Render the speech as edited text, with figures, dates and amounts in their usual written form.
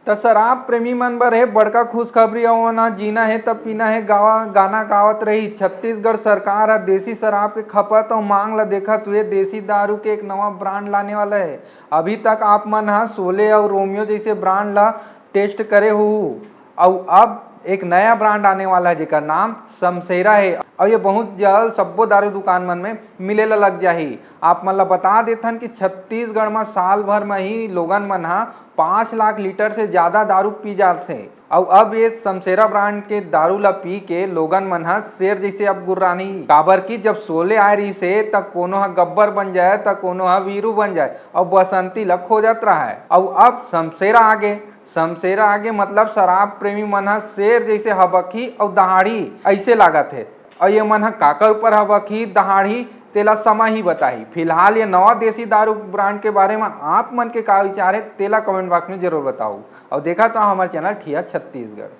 त शराब प्रेमी मन बर हे बड़का खुशखबरी अउ ओना जीना हे त पीना हे गाना गावत रही। छत्तीसगढ़ सरकार ह देसी शराब के खपत अउ मांग ल देखत हुए देसी दारू के एक नवा ब्रांड लाने वाला हे। अभी तक आप मन ह शोले अउ रोमियो जइसे ब्रांड ल टेस्ट करे होहू अउ अब एक नया ब्रांड आने वाला है जेकर नाम शमशेरा है और ये बहुत जल्द सब्बो दारू दुकान मन में मिले ला लग जाही। आप मन ला बता देथन कि छत्तीसगढ़ में साल भर में ही लोगन मन ह 5 लाख लीटर से ज्यादा दारू पी जाथे और अब ये शमशेरा ब्रांड के दारू ला पी के लोगन मन ह शेर जैसे अब गुर्रानी। काबर की जब शोले आए रही से तब कोनो ह गब्बर बन जाए त कोनो ह वीरू बन जाए और बसंती ला खोजत रहा है और अब शमशेरा आगे मतलब शराब प्रेमी मन ह शेर जैसे हबकी और दहाड़ी ऐसे लागत है और ये मन ह काकर ऊपर हबकी दहाड़ी तेला समय ही बताही। फिलहाल ये नवा देसी दारू ब्रांड के बारे में आप मन के का विचार है तेला कमेंट बॉक्स में जरूर बताओ और देखा तो हमारे चैनल ठिया छत्तीसगढ़।